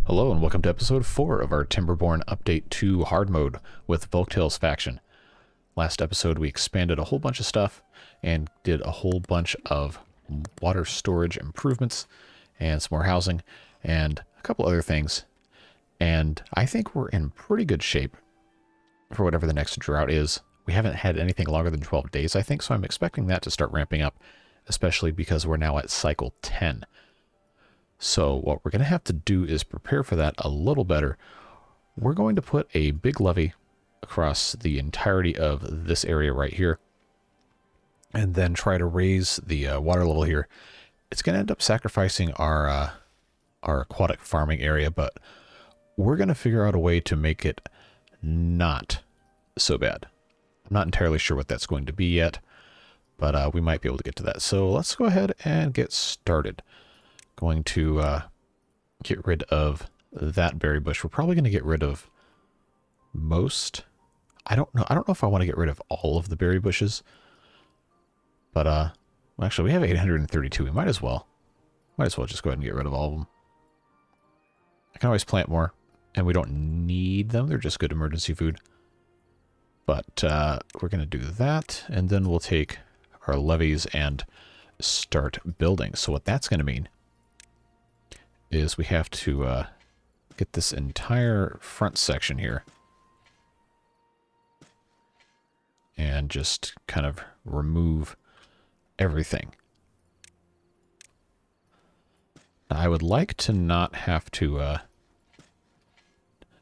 Hello and welcome to episode 4 of our Timberborn Update 2 Hard Mode with Volktail's faction. Last episode we expanded a whole bunch of stuff and did a whole bunch of water storage improvements and some more housing and a couple other things. And I think we're in pretty good shape for whatever the next drought is. We haven't had anything longer than 12 days, I think, so I'm expecting that to start ramping up, especially because we're now at cycle 10. So what we're going to have to do is prepare for that a little better. We're going to put a big levee across the entirety of this area right here, and then try to raise the water level here. It's going to end up sacrificing our aquatic farming area, but we're going to figure out a way to make it not so bad. I'm not entirely sure what that's going to be yet, but we might be able to get to that. So let's go ahead and get started. Going to get rid of that berry bush. We're probably going to get rid of most. I don't know if I want to get rid of all of the berry bushes, but well, actually we have 832. We might as well just go ahead and get rid of all of them. I can always plant more, and we don't need them. They're just good emergency food. But we're going to do that, and then we'll take our levees and start building. So what that's going to mean is we have to get this entire front section here and just kind of remove everything. Now, I would like to not have to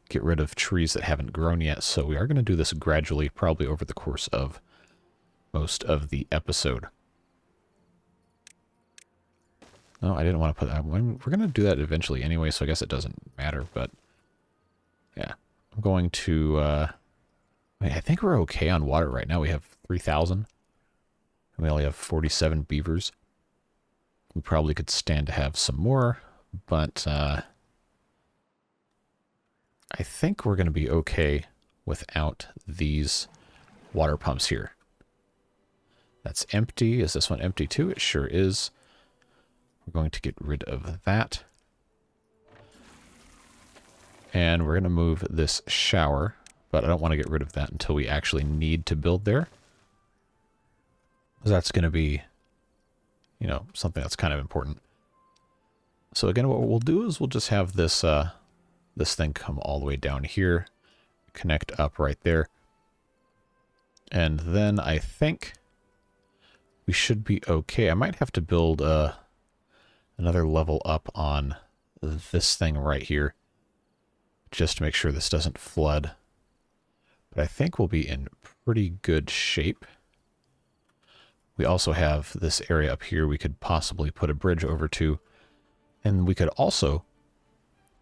get rid of trees that haven't grown yet, so we are going to do this gradually, probably over the course of most of the episode. No, I didn't want to put that. We're going to do that eventually anyway, so I guess it doesn't matter, but yeah. I'm going to, I think we're okay on water right now. We have 3,000, and we only have 47 beavers. We probably could stand to have some more, but I think we're going to be okay without these water pumps here. That's empty. Is this one empty too? It sure is. We're going to get rid of that. And we're going to move this shower, but I don't want to get rid of that until we actually need to build there. That's going to be, you know, something that's kind of important. So again, what we'll do is we'll just have this this thing come all the way down here, connect up right there. And then I think we should be okay. I might have to build another level up on this thing right here, just to make sure this doesn't flood. But I think we'll be in pretty good shape. We also have this area up here we could possibly put a bridge over to. And we could also,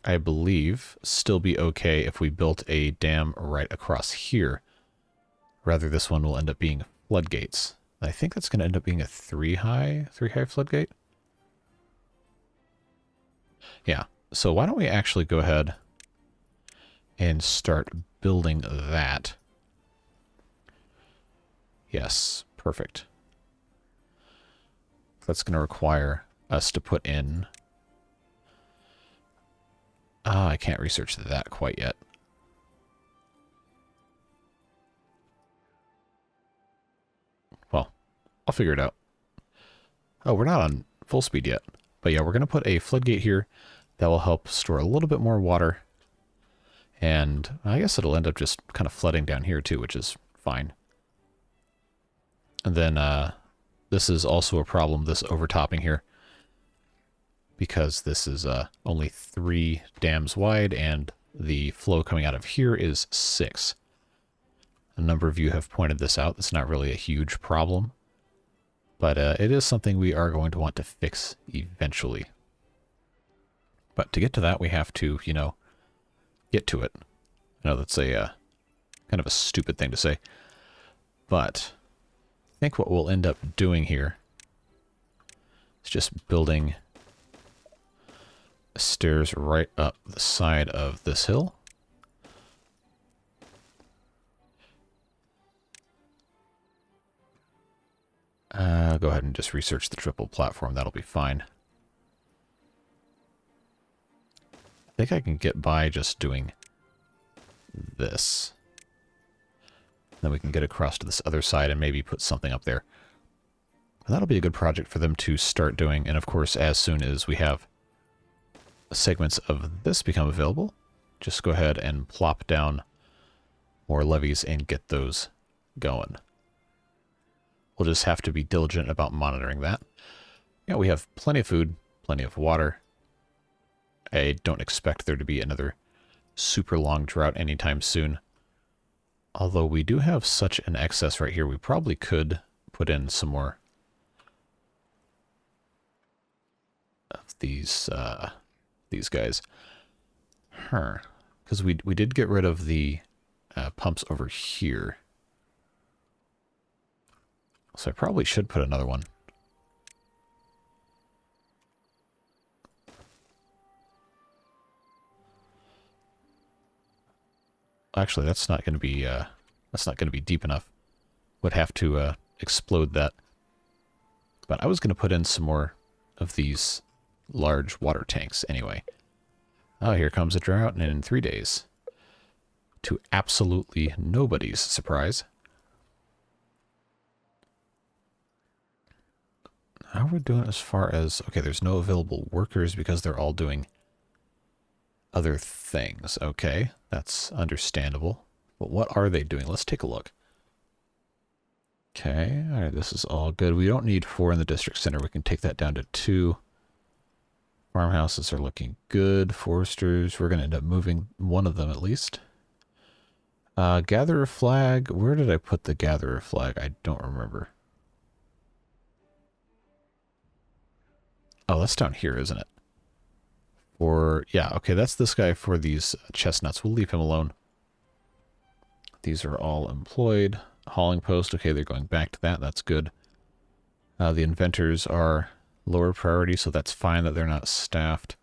I believe, still be okay if we built a dam right across here. Rather, this one will end up being floodgates. I think that's going to end up being a three high floodgate. Yeah, so why don't we actually go ahead and start building that. Yes, perfect. That's going to require us to put in... I can't research that quite yet. Well, I'll figure it out. Oh, we're not on full speed yet. But yeah, we're going to put a floodgate here that will help store a little bit more water. And I guess it'll end up just kind of flooding down here too, which is fine. And then this is also a problem, this overtopping here, because this is only 3 dams wide and the flow coming out of here is 6. A number of you have pointed this out. It's not really a huge problem, but it is something we are going to want to fix eventually. But to get to that, we have to, you know, get to it. I know that's a kind of a stupid thing to say, but I think what we'll end up doing here is just building stairs right up the side of this hill. Go ahead and just research the triple platform. That'll be fine. think I can get by just doing this. Then we can get across to this other side and maybe put something up there. And that'll be a good project for them to start doing. And of course, as soon as we have segments of this become available, just go ahead and plop down more levees and get those going. We'll just have to be diligent about monitoring that. Yeah, we have plenty of food, plenty of water. I don't expect there to be another super long drought anytime soon. Although we do have such an excess right here, we probably could put in some more of these guys. Because we did get rid of the pumps over here. So I probably should put another one. Actually, that's not going to be deep enough. Would have to explode that. But I was going to put in some more of these large water tanks anyway. Oh, here comes a drought, and in 3 days. To absolutely nobody's surprise. How are we doing as far as... Okay, there's no available workers because they're all doing other things. Okay, that's understandable. But what are they doing? Let's take a look. Okay, alright, this is all good. We don't need 4 in the district center. We can take that down to 2. Farmhouses are looking good. Foresters, we're going to end up moving one of them at least. Gatherer flag. Where did I put the gatherer flag? I don't remember. Oh, that's down here, isn't it? Or, yeah, okay, that's this guy for these chestnuts. We'll leave him alone. These are all employed. Hauling post, okay, they're going back to that. That's good. The inventors are lower priority, so that's fine that they're not staffed.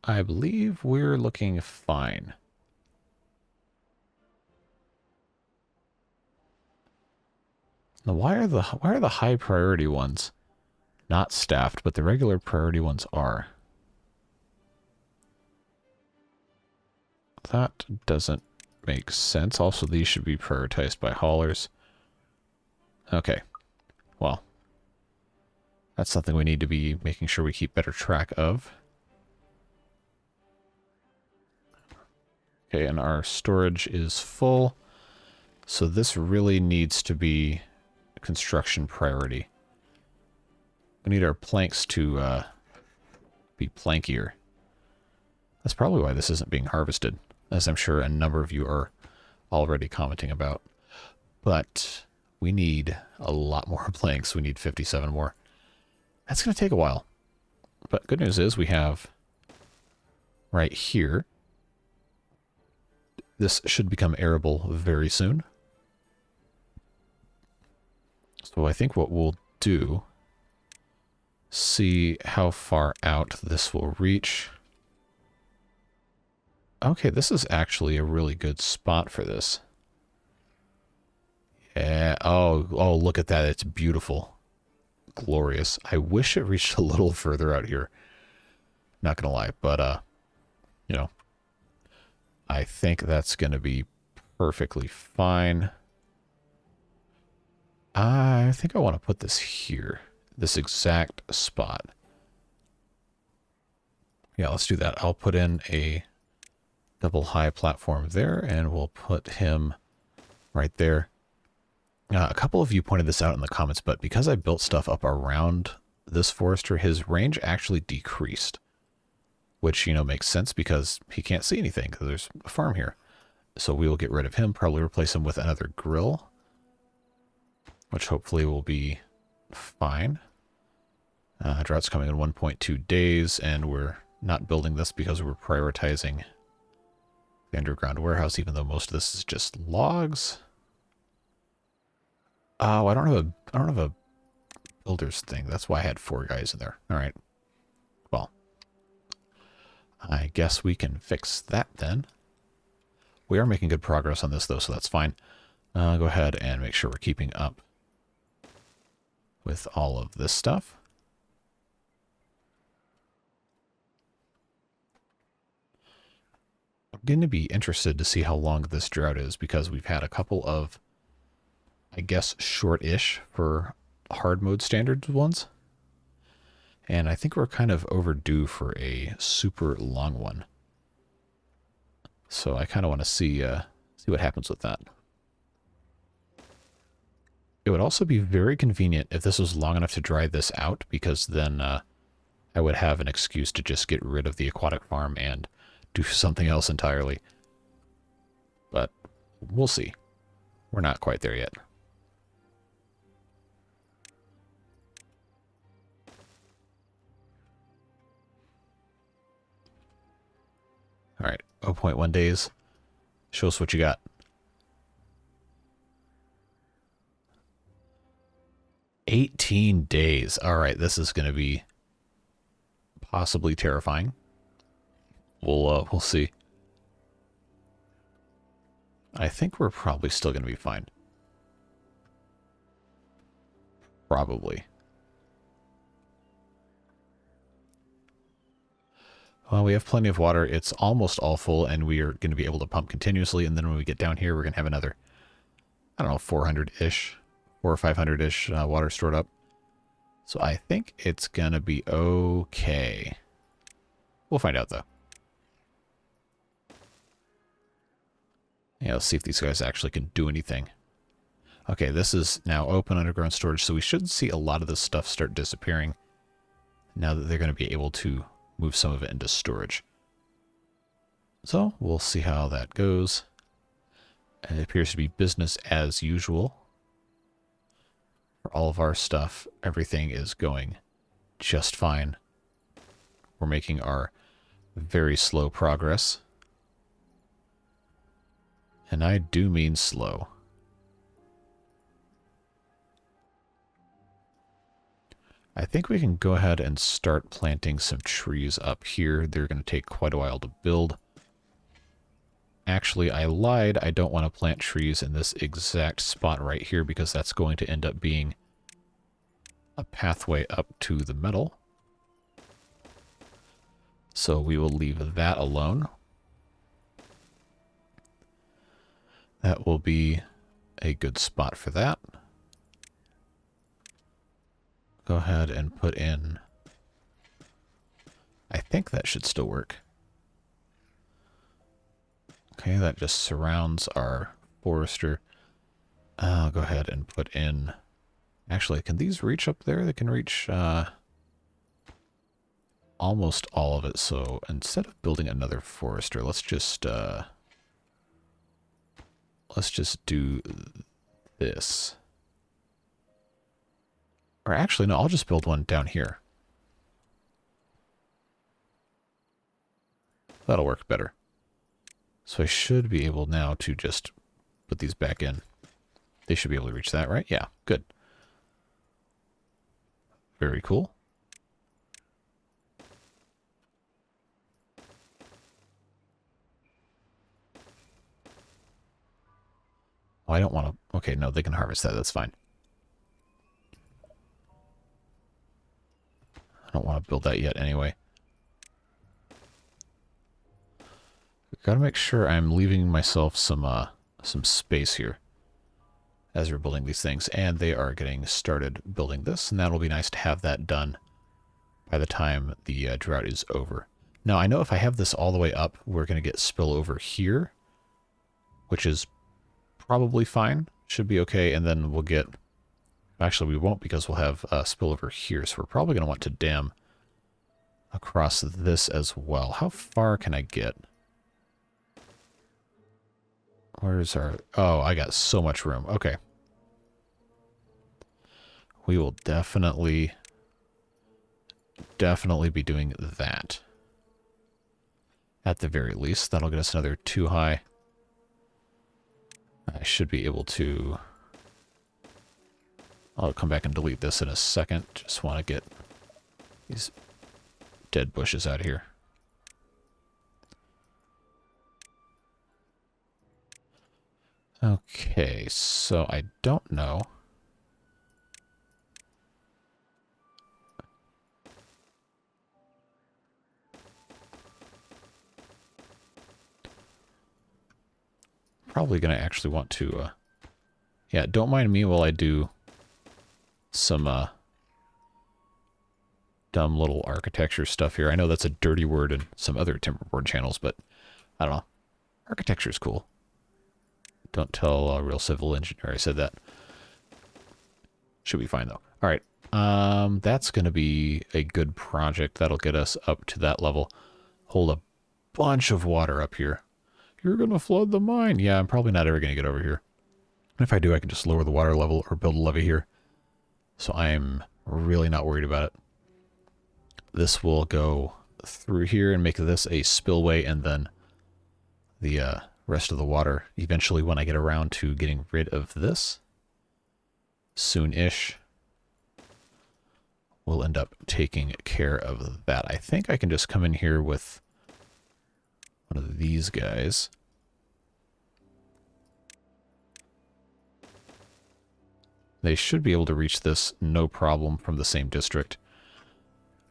I believe we're looking fine. Now, why are the high priority ones not staffed, but the regular priority ones are? That doesn't make sense. Also, these should be prioritized by haulers. Okay. Well, that's something we need to be making sure we keep better track of. Okay, and our storage is full. So this really needs to be construction priority. We need our planks to be plankier. That's probably why this isn't being harvested, as I'm sure a number of you are already commenting about. But we need a lot more planks. We need 57 more. That's going to take a while. But good news is we have right here. This should become arable very soon. So I think what we'll do, see how far out this will reach. Okay, this is actually a really good spot for this. Yeah, oh, look at that. It's beautiful. Glorious. I wish it reached a little further out here. Not gonna lie, but, you know, I think that's gonna be perfectly fine. I think I want to put this here. This exact spot. Yeah, let's do that. I'll put in a double high platform there, and we'll put him right there. A couple of you pointed this out in the comments, but because I built stuff up around this forester, his range actually decreased. Which, you know, makes sense because he can't see anything because there's a farm here. So we will get rid of him, probably replace him with another grill, which hopefully will be fine. Drought's coming in 1.2 days, and we're not building this because we're prioritizing the underground warehouse, even though most of this is just logs. Oh, I don't have a builder's thing. That's why I had 4 guys in there. All right. Well, I guess we can fix that then. We are making good progress on this though, so that's fine. Go ahead and make sure we're keeping up with all of this stuff. going to be interested to see how long this drought is, because we've had a couple of, I guess, short-ish for hard mode standards ones. And I think we're kind of overdue for a super long one. So I kind of want to see what happens with that. It would also be very convenient if this was long enough to dry this out, because then I would have an excuse to just get rid of the aquatic farm and do something else entirely. But we'll see. We're not quite there yet. All right, 0.1 days. Show us what you got. 18 days. All right, this is going to be possibly terrifying. We'll see. I think we're probably still going to be fine. Probably. Well, we have plenty of water. It's almost all full, and we are going to be able to pump continuously. And then when we get down here, we're going to have another, I don't know, 400-ish, 400 or 500-ish water stored up. So I think it's going to be okay. We'll find out, though. Yeah, let's see if these guys actually can do anything. Okay, this is now open underground storage, so we should see a lot of this stuff start disappearing now that they're going to be able to move some of it into storage. So we'll see how that goes. It appears to be business as usual. For all of our stuff, everything is going just fine. We're making our very slow progress. And I do mean slow. I think we can go ahead and start planting some trees up here. They're going to take quite a while to build. Actually, I lied. I don't want to plant trees in this exact spot right here, because that's going to end up being a pathway up to the metal. So we will leave that alone. That will be a good spot for that. Go ahead and put in, I think that should still work. Okay, that just surrounds our forester. I'll go ahead and put in, actually, can these reach up there? They can reach almost all of it. So instead of building another forester, let's just do this. Or actually, no, I'll just build one down here. That'll work better. So I should be able now to just put these back in. They should be able to reach that, right? Yeah, good. Very cool. Oh, I don't want to... Okay, no, they can harvest that. That's fine. I don't want to build that yet anyway. Got to make sure I'm leaving myself some space here as we're building these things. And they are getting started building this, and that'll be nice to have that done by the time the drought is over. Now, I know if I have this all the way up, we're going to get spillover here, which is probably fine. Should be okay, and then we'll get... Actually, we won't, because we'll have spillover here, so we're probably going to want to dam across this as well. How far can I get? Where's our... Oh, I got so much room. Okay. We will definitely be doing that. At the very least. That'll get us another 2 high. I should be able to... I'll come back and delete this in a second. Just want to get these dead bushes out of here. Okay, so I don't know. probably going to actually want to, yeah, don't mind me while I do some dumb little architecture stuff here. I know that's a dirty word in some other Timberborn channels, but I don't know. Architecture's cool. Don't tell a real civil engineer I said that. Should be fine, though. All right. That's going to be a good project. That'll get us up to that level. Hold a bunch of water up here. You're going to flood the mine. Yeah, I'm probably not ever going to get over here. And if I do, I can just lower the water level or build a levee here. So I'm really not worried about it. This will go through here and make this a spillway, and then the rest of the water, eventually when I get around to getting rid of this, soon-ish, we'll end up taking care of that. I think I can just come in here with one of these guys. They should be able to reach this no problem from the same district.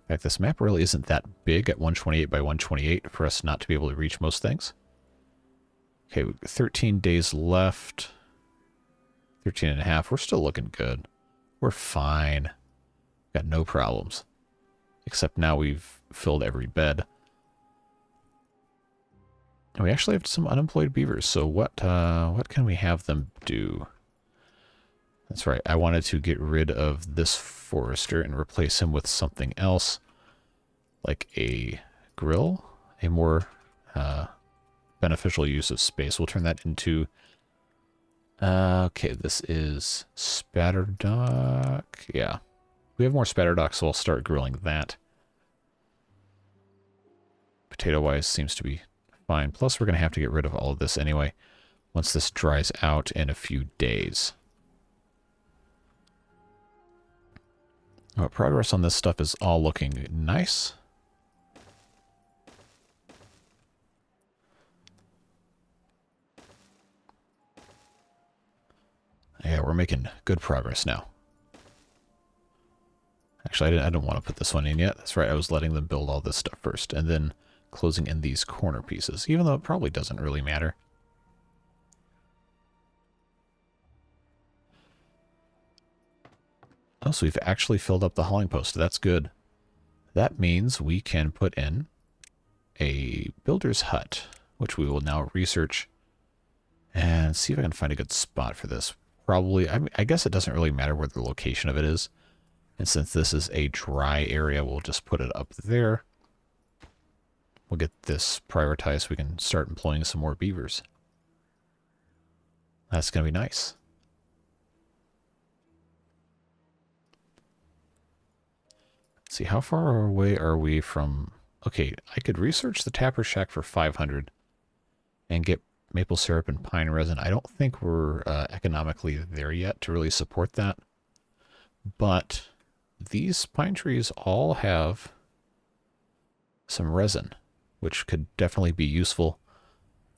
In fact, this map really isn't that big at 128 by 128 for us not to be able to reach most things. Okay, 13 days left. 13 and a half. We're still looking good. We're fine. Got no problems. Except now we've filled every bed. And we actually have some unemployed beavers, so what can we have them do? That's right, I wanted to get rid of this forester and replace him with something else, like a grill, a more beneficial use of space. We'll turn that into... okay, this is spatterdock. Yeah, we have more spatterdock, so I'll start grilling that. Potato-wise seems to be fine. Plus, we're going to have to get rid of all of this anyway once this dries out in a few days. Well, progress on this stuff is all looking nice. Yeah, we're making good progress now. Actually, I didn't want to put this one in yet. That's right, I was letting them build all this stuff first, and then closing in these corner pieces, even though it probably doesn't really matter. Oh, so we've actually filled up the hauling post. That's good. That means we can put in a builder's hut, which we will now research and see if I can find a good spot for this. Probably, I guess it doesn't really matter where the location of it is. And since this is a dry area, we'll just put it up there. We'll get this prioritized so we can start employing some more beavers. That's going to be nice. Let's see, how far away are we from... Okay, I could research the Tapper Shack for 500 and get maple syrup and pine resin. I don't think we're economically there yet to really support that. But these pine trees all have some resin, which could definitely be useful.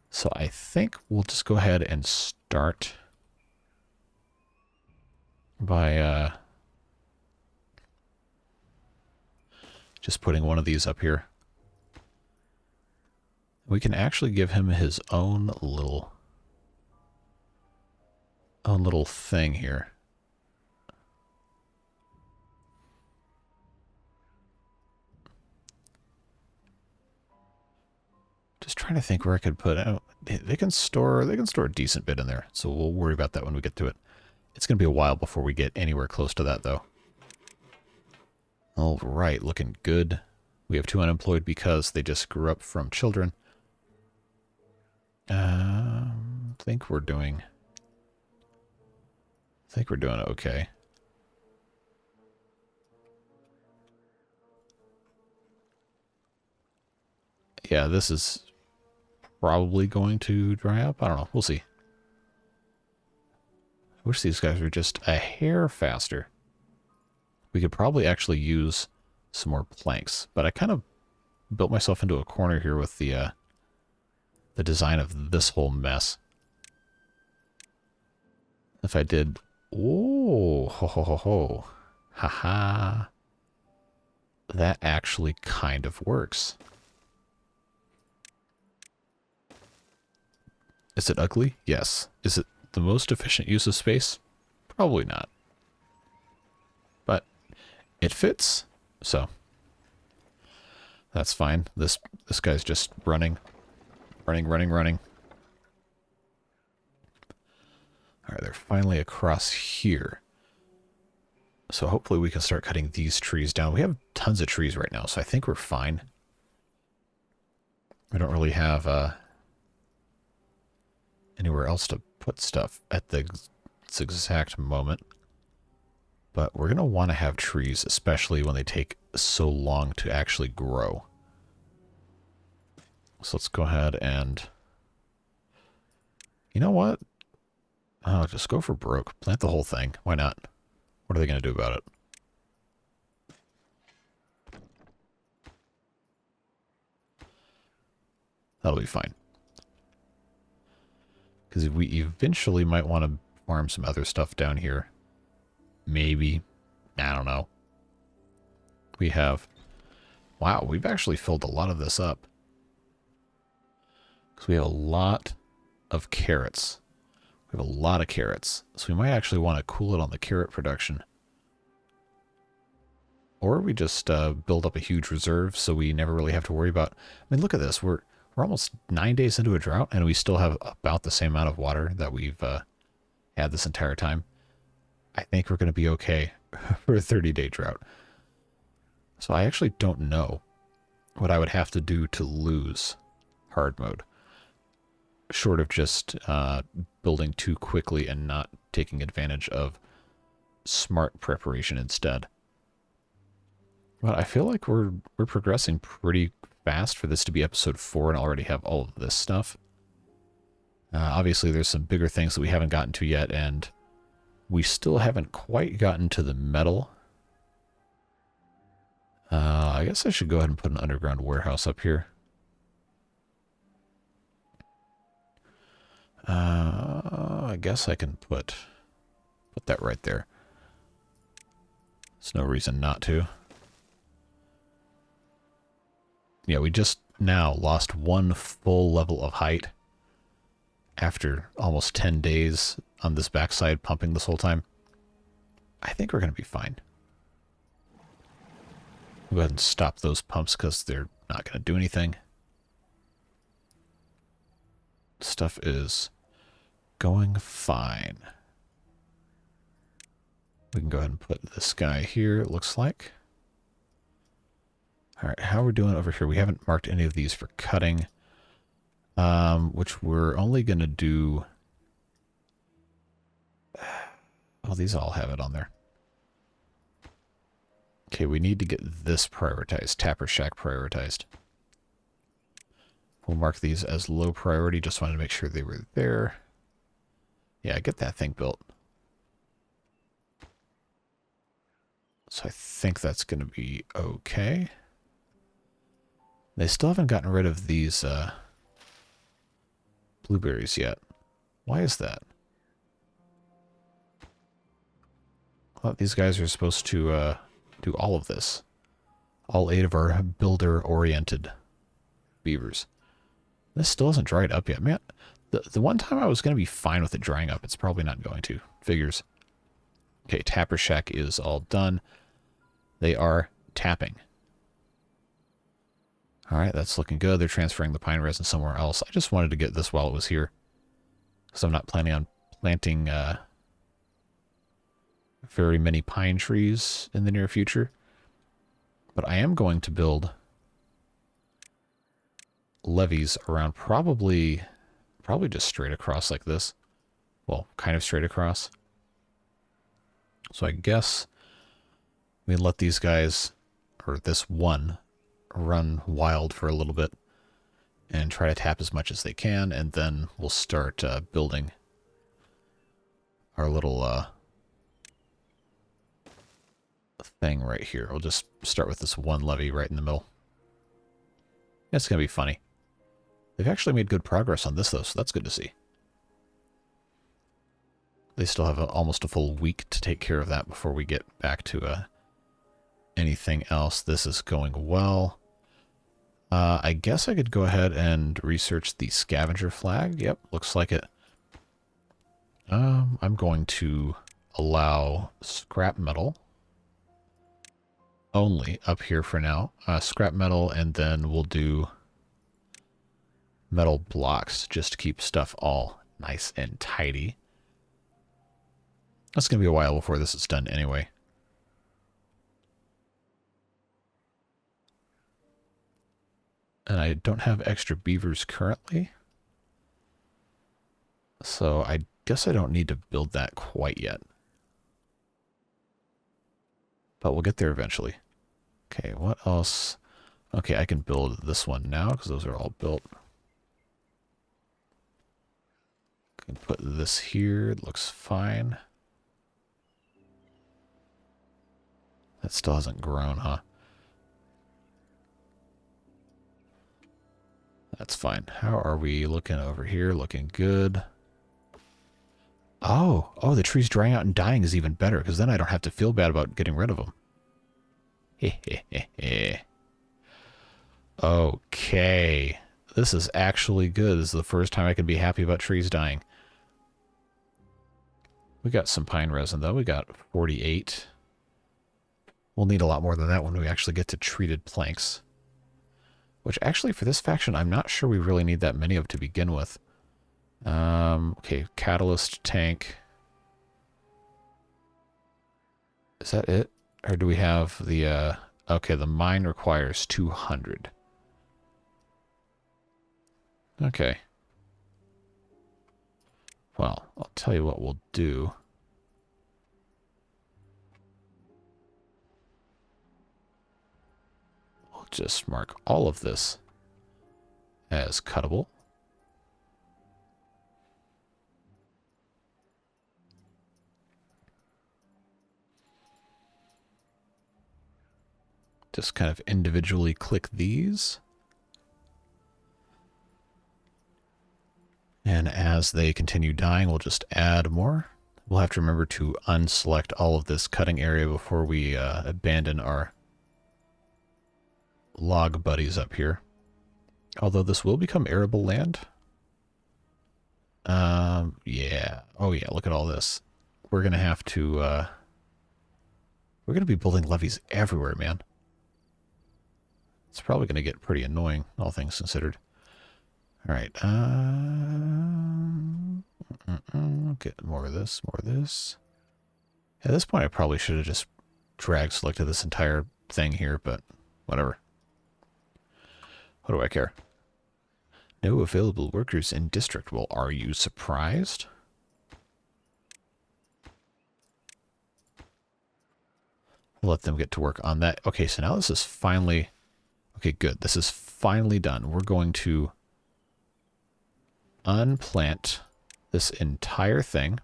So I think we'll just go ahead and start by just putting one of these up here. We can actually give him his own little thing here. Just trying to think where I could put. Oh, they can store a decent bit in there, so we'll worry about that when we get to it. It's going to be a while before we get anywhere close to that, though. All right, looking good. We have 2 unemployed because they just grew up from children. I think we're doing okay. Yeah, this is probably going to dry up. I don't know. We'll see. I wish these guys were just a hair faster. We could probably actually use some more planks, but I kind of built myself into a corner here with the design of this whole mess. If I did... Oh, ho, ho, ho, ho. Haha. That actually kind of works. Is it ugly? Yes. Is it the most efficient use of space? Probably not. But it fits, so that's fine. This guy's just running. Running. Alright, they're finally across here. So hopefully we can start cutting these trees down. We have tons of trees right now, so I think we're fine. We don't really have anywhere else to put stuff at this exact moment. But we're going to want to have trees, especially when they take so long to actually grow. So let's go ahead and... You know what? Oh, just go for broke. Plant the whole thing. Why not? What are they going to do about it? That'll be fine. Because we eventually might want to farm some other stuff down here. Maybe. I don't know. We have... Wow, we've actually filled a lot of this up. Because we have a lot of carrots. We have a lot of carrots. So we might actually want to cool it on the carrot production. Or we just build up a huge reserve so we never really have to worry about... I mean, look at this. We're almost 9 days into a drought, and we still have about the same amount of water that we've had this entire time. I think we're going to be okay for a 30-day drought. So I actually don't know what I would have to do to lose hard mode. Short of just building too quickly and not taking advantage of smart preparation instead. But I feel like we're progressing pretty fast for this to be episode 4 and already have all of this stuff. Obviously, there's some bigger things that we haven't gotten to yet, and we still haven't quite gotten to the metal. I guess I should go ahead and put an underground warehouse up here. I guess I can put that right there. There's no reason not to. Yeah, we just now lost 1 full level of height after almost 10 days on this backside pumping this whole time. I think we're going to be fine. We'll go ahead and stop those pumps because they're not going to do anything. Stuff is going fine. We can go ahead and put this guy here, it looks like. Alright, how are we doing over here? We haven't marked any of these for cutting, which we're only going to do... Oh, these all have it on there. Okay, we need to get this prioritized, Tapper Shack prioritized. We'll mark these as low priority, just wanted to make sure they were there. Yeah, get that thing built. So I think that's going to be okay. They still haven't gotten rid of these blueberries yet. Why is that? I thought these guys are supposed to do all of this. All 8 of our builder-oriented beavers. This still hasn't dried up yet. Man, the one time I was going to be fine with it drying up, it's probably not going to. Figures. Okay, Tapper Shack is all done. They are tapping. Alright, that's looking good. They're transferring the pine resin somewhere else. I just wanted to get this while it was here. Because I'm not planning on planting very many pine trees in the near future. But I am going to build levees around probably just straight across like this. Well, kind of straight across. So I guess we let these guys, or this one, run wild for a little bit and try to tap as much as they can, and then we'll start building our little thing right here. We'll just start with this one levee right in the middle. It's going to be funny. They've actually made good progress on this, though, so that's good to see. They still have almost a full week to take care of that before we get back to anything else. This is going well. I guess I could go ahead and research the scavenger flag. Yep, looks like it. I'm going to allow scrap metal only up here for now. Scrap metal, and then we'll do metal blocks just to keep stuff all nice and tidy. That's going to be a while before this is done anyway. And I don't have extra beavers currently. So I guess I don't need to build that quite yet. But we'll get there eventually. Okay, what else? Okay, I can build this one now because those are all built. I can put this here. It looks fine. That still hasn't grown, huh? That's fine. How are we looking over here? Looking good. Oh, the trees drying out and dying is even better, because then I don't have to feel bad about getting rid of them. Okay. This is actually good. This is the first time I can be happy about trees dying. We got some pine resin, though. We got 48. We'll need a lot more than that when we actually get to treated planks. Which, actually, for this faction, I'm not sure we really need that many of to begin with. Okay, catalyst tank. Is that it? Or do we have the, okay, the mine requires 200. Okay. Well, I'll tell you what we'll do. We'll just mark all of this as cuttable. Just kind of individually click these. And as they continue dying, we'll just add more. We'll have to remember to unselect all of this cutting area before we abandon our log buddies up here. Although this will become arable land. Yeah. Oh yeah, look at all this. We're going to have to, we're going to be building levees everywhere, man. It's probably going to get pretty annoying, all things considered. All right. Get more of this, more of this. At this point, I probably should have just drag selected this entire thing here, but whatever. What do I care? No available workers in district. Well, are you surprised? We'll let them get to work on that. Okay, so now this is finally... Okay, good. This is finally done. We're going to unplant this entire thing.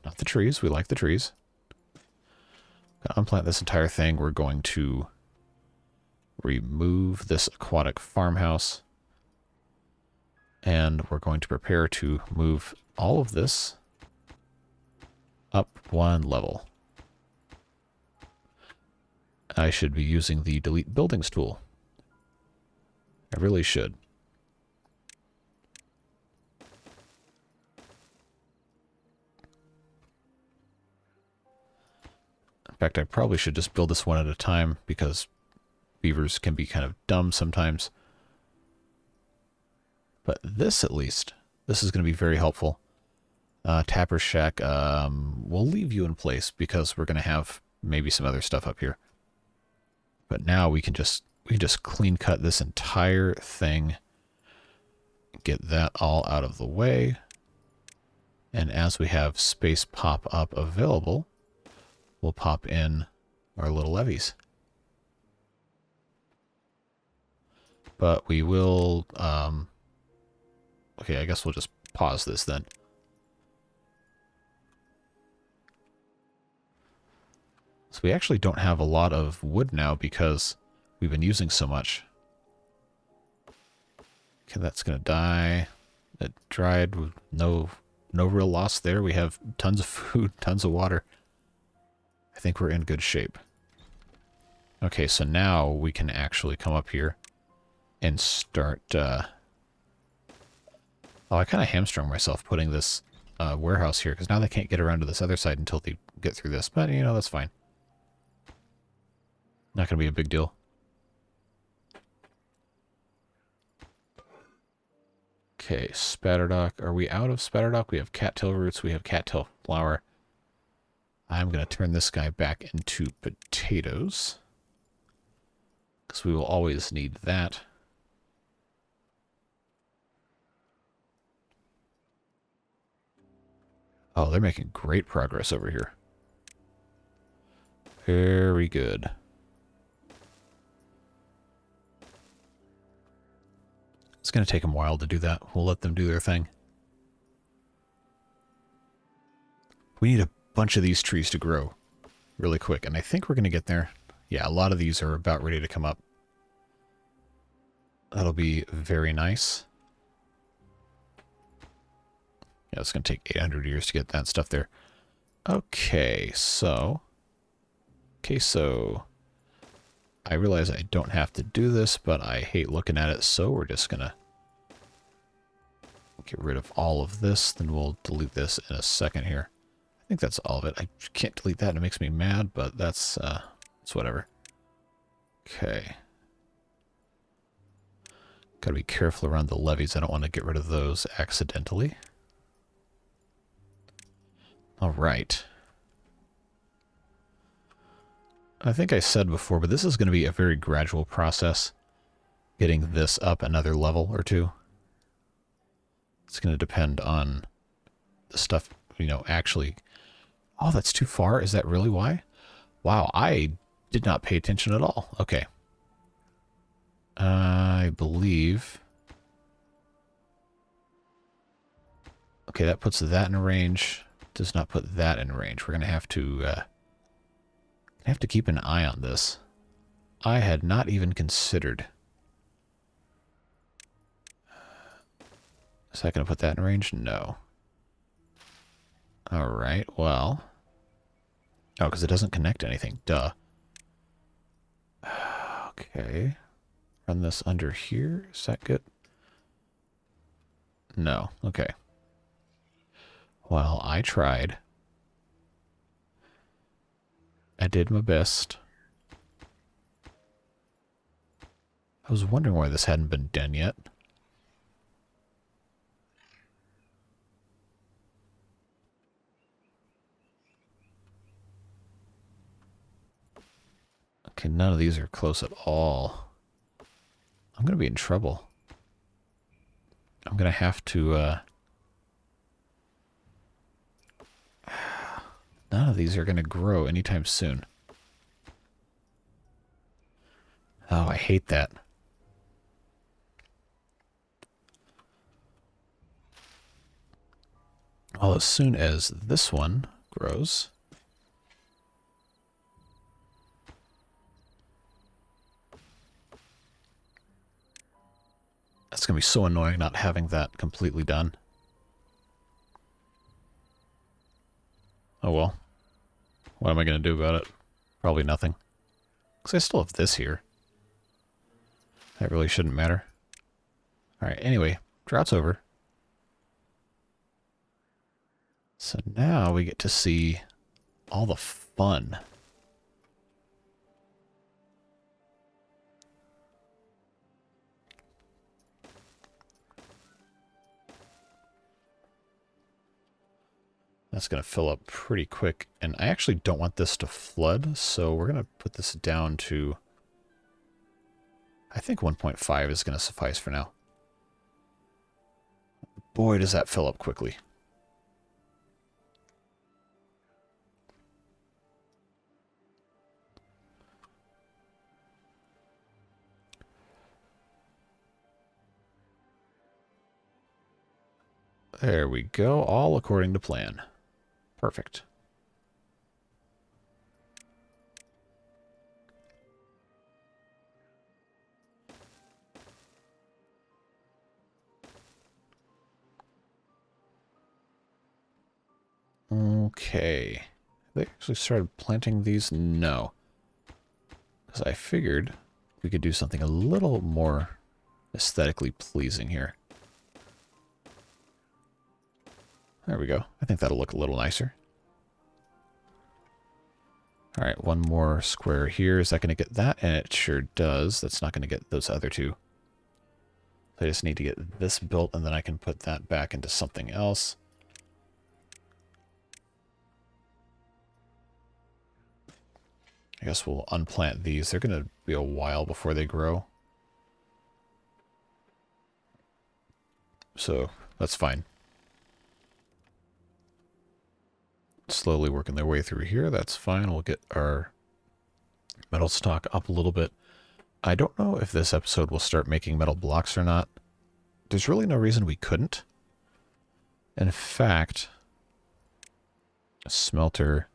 Not the trees. We like the trees. Unplant this entire thing. We're going to remove this aquatic farmhouse. And we're going to prepare to move all of this up one level. I should be using the delete buildings tool. I really should. In fact, I probably should just build this one at a time because beavers can be kind of dumb sometimes. But this, at least, this is going to be very helpful. Tapper Shack, we'll leave you in place because we're going to have maybe some other stuff up here. But now we can just clean cut this entire thing, get that all out of the way, and as we have space pop up available, we'll pop in our little levees. But we will, okay, I guess we'll just pause this then. So we actually don't have a lot of wood now because we've been using so much. Okay, that's going to die. It dried. No real loss there. We have tons of food, tons of water. I think we're in good shape. Okay, so now we can actually come up here and start... Oh, I kind of hamstrung myself putting this warehouse here, because now they can't get around to this other side until they get through this. But, you know, that's fine. Not going to be a big deal. Okay, spatterdock. Are we out of spatterdock? We have cattail roots. We have cattail flour. I'm going to turn this guy back into potatoes, because we will always need that. Oh, they're making great progress over here. Very good. It's going to take them a while to do that. We'll let them do their thing. We need a bunch of these trees to grow really quick, and I think we're going to get there. Yeah, a lot of these are about ready to come up. That'll be very nice. Yeah, it's going to take 800 years to get that stuff there. Okay, so I realize I don't have to do this, but I hate looking at it, so we're just going to get rid of all of this. Then we'll delete this in a second here. I think that's all of it. I can't delete that, and it makes me mad, but that's whatever. Okay. Gotta be careful around the levees. I don't want to get rid of those accidentally. All right. I think I said before, but this is going to be a very gradual process, getting this up another level or two. It's going to depend on the stuff, you know, actually. Oh, that's too far? Is that really why? Wow, I did not pay attention at all. Okay. I believe... Okay, that puts that in range. Does not put that in range. We're going to have to keep an eye on this. I had not even considered. Is that going to put that in range? No. Alright, well... Oh, because it doesn't connect to anything. Duh. Okay. Run this under here. Is that good? No. Okay. Well, I tried. I did my best. I was wondering why this hadn't been done yet. Okay, none of these are close at all. I'm going to be in trouble. I'm going to have to... None of these are going to grow anytime soon. Oh, I hate that. Well, as soon as this one grows... It's going to be so annoying not having that completely done. Oh well. What am I going to do about it? Probably nothing. Because I still have this here. That really shouldn't matter. Alright, anyway. Drought's over. So now we get to see all the fun. That's going to fill up pretty quick. And I actually don't want this to flood, so we're going to put this down to... I think 1.5 is going to suffice for now. Boy, does that fill up quickly. There we go, all according to plan. Perfect. Okay. They actually started planting these? No. Because I figured we could do something a little more aesthetically pleasing here. There we go. I think that'll look a little nicer. All right, one more square here. Is that going to get that? And it sure does. That's not going to get those other two. I just need to get this built, and then I can put that back into something else. I guess we'll unplant these. They're going to be a while before they grow. So that's fine. Slowly working their way through here. That's fine. We'll get our metal stock up a little bit. I don't know if this episode will start making metal blocks or not. There's really no reason we couldn't. In fact, a smelter...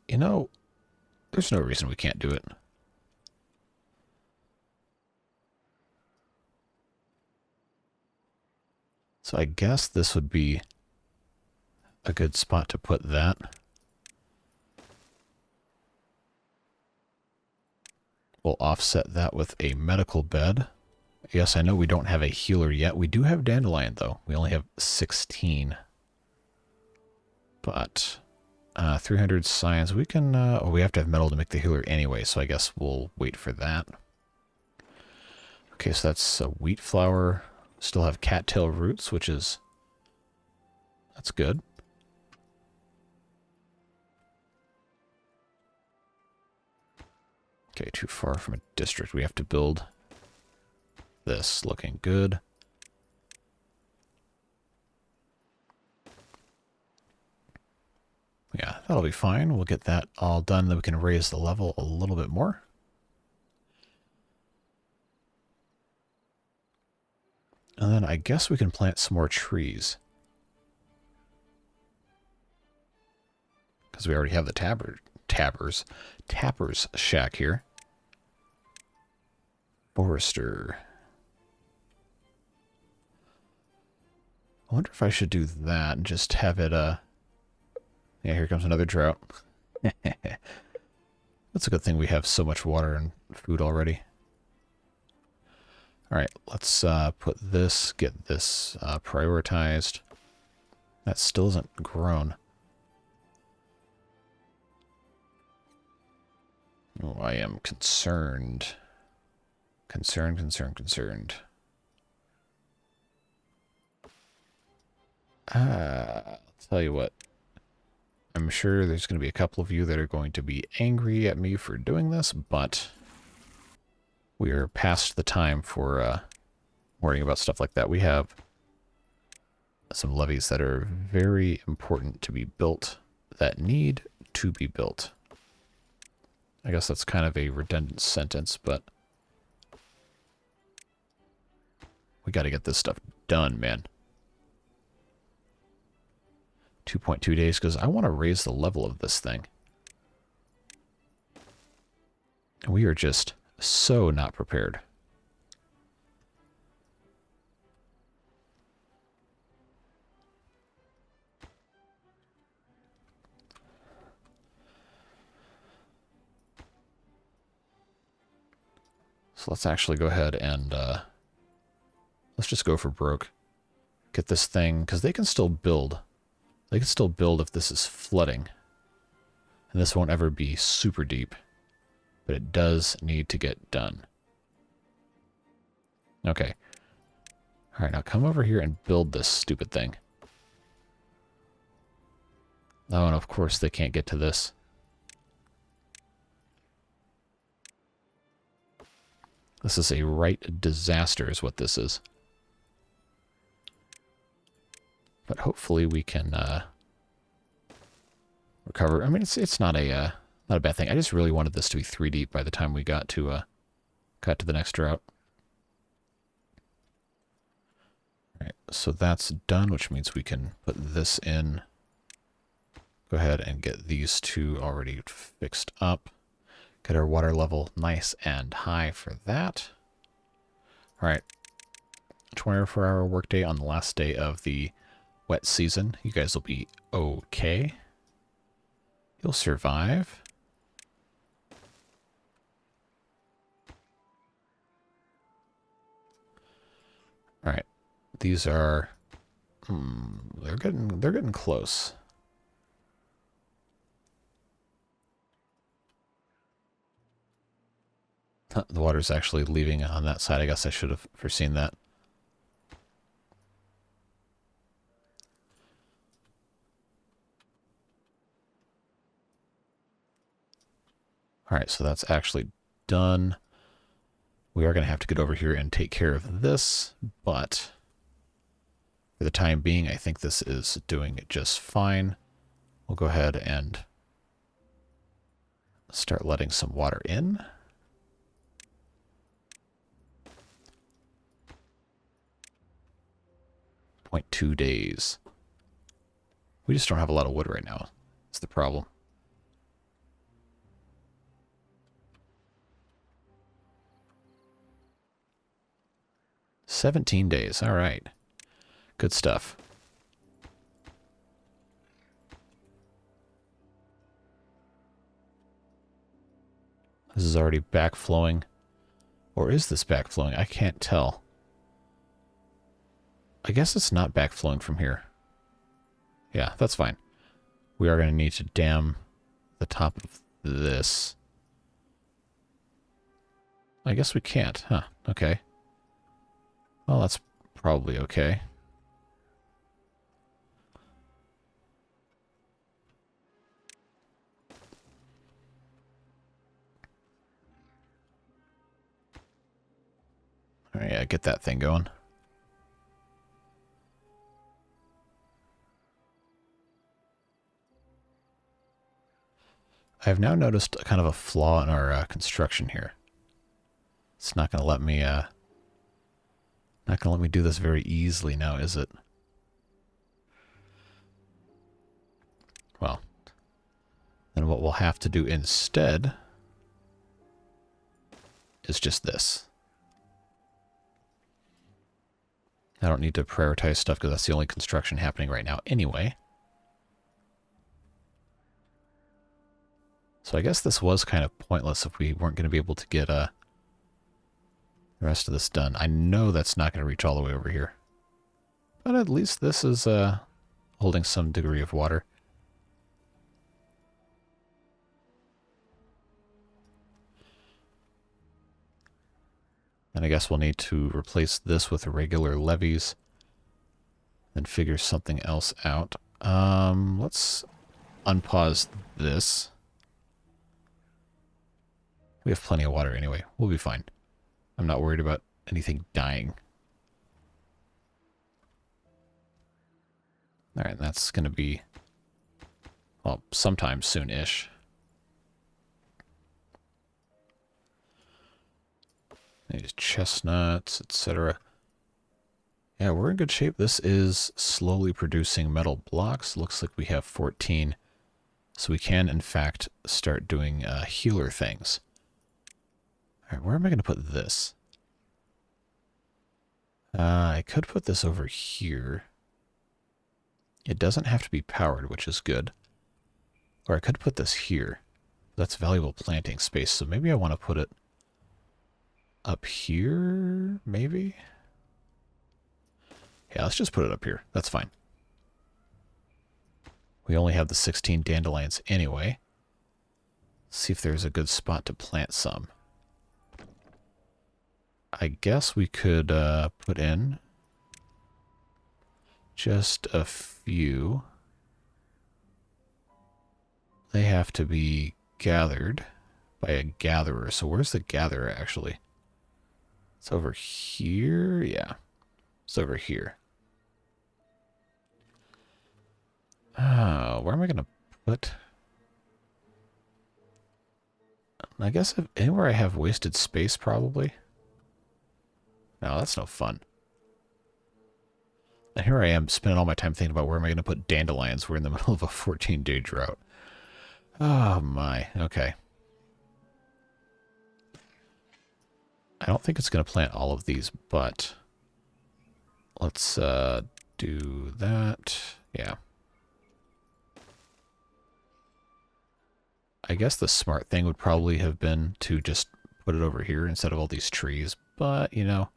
You know, there's no reason we can't do it. So I guess this would be a good spot to put that. We'll offset that with a medical bed. Yes, I know we don't have a healer yet. We do have dandelion, though. We only have 16. But 300 science. We can... oh, we have to have metal to make the healer anyway, so I guess we'll wait for that. Okay, so that's a wheat flour. Still have cattail roots, which is... That's good. Okay, too far from a district. We have to build this. Looking good. Yeah, that'll be fine. We'll get that all done. Then we can raise the level a little bit more. And then I guess we can plant some more trees. Because we already have the Tapper's shack here. Forester. I wonder if I should do that and just have it, yeah, here comes another drought. That's a good thing we have so much water and food already. Alright, let's put this, get this prioritized. That still isn't grown. Oh, I am concerned. Concerned. I'll tell you what. I'm sure there's going to be a couple of you that are going to be angry at me for doing this, but we are past the time for worrying about stuff like that. We have some levees that are very important to be built, that need to be built. I guess that's kind of a redundant sentence, but we got to get this stuff done, man. 2.2 days, because I want to raise the level of this thing. We are just so not prepared. So let's actually go ahead and let's just go for broke. Get this thing, because they can still build. They can still build if this is flooding. And this won't ever be super deep. But it does need to get done. Okay. Alright, now come over here and build this stupid thing. Oh, and of course they can't get to this. This is a right disaster is what this is. But hopefully we can recover. I mean, it's not a bad thing. I just really wanted this to be 3 deep by the time we got to the next drought. All right, so that's done, which means we can put this in. Go ahead and get these two already fixed up. Get our water level nice and high for that. All right, 24-hour workday on the last day of the wet season. You guys will be okay. You'll survive. these are... they're getting close. The water's actually leaving on that side. I guess I should have foreseen that. Alright, so that's actually done. We are going to have to get over here and take care of this, but for the time being, I think this is doing it just fine. We'll go ahead and start letting some water in. 0.2 days. We just don't have a lot of wood right now. That's the problem. "17 days. All right. Good stuff. This is already backflowing. Or is this backflowing? I can't tell. I guess it's not backflowing from here. Yeah, that's fine. We are going to need to dam the top of this. I guess we can't, huh? Okay. Well, that's probably okay. All right, yeah, get that thing going. I've now noticed kind of a flaw in our construction here. It's not going to let me do this very easily now, is it? Well, then what we'll have to do instead is just this. I don't need to prioritize stuff because that's the only construction happening right now anyway. So I guess this was kind of pointless if we weren't going to be able to get the rest of this done. I know that's not going to reach all the way over here. But at least this is holding some degree of water. And I guess we'll need to replace this with regular levees and figure something else out. Let's unpause this. We have plenty of water anyway. We'll be fine. I'm not worried about anything dying. Alright, that's going to be, well, sometime soon-ish. These chestnuts, etc. Yeah, we're in good shape. This is slowly producing metal blocks. Looks like we have 14. So we can, in fact, start doing healer things. Alright, where am I going to put this? I could put this over here. It doesn't have to be powered, which is good. Or I could put this here. That's valuable planting space, so maybe I want to put it up here, maybe? Yeah, let's just put it up here. That's fine. We only have the 16 dandelions anyway. Let's see if there's a good spot to plant some. I guess we could put in just a few. They have to be gathered by a gatherer. So where's the gatherer actually? It's over here. Yeah, it's over here. Where am I going to put? I guess if anywhere I have wasted space, probably. No, that's no fun. And here I am spending all my time thinking about where am I going to put dandelions. We're in the middle of a 14-day drought. Oh my, okay. I don't think it's going to plant all of these, but let's do that. Yeah. I guess the smart thing would probably have been to just put it over here instead of all these trees, but, you know,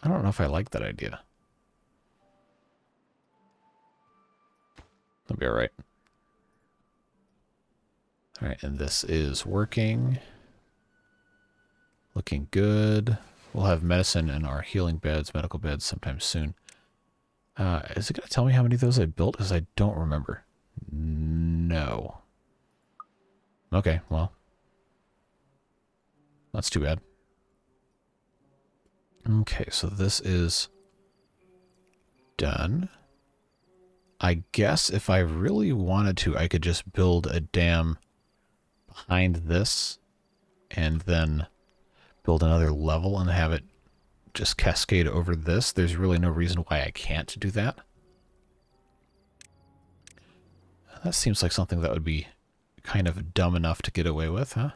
I don't know if I like that idea. That'll be alright. Alright, and this is working. Looking good. We'll have medicine in our healing beds, medical beds sometime soon. Is it going to tell me how many of those I built? Because I don't remember. No. Okay, well. That's too bad. Okay, so this is done. I guess if I really wanted to, I could just build a dam behind this and then build another level and have it just cascade over this. There's really no reason why I can't do that. That seems like something that would be kind of dumb enough to get away with, huh?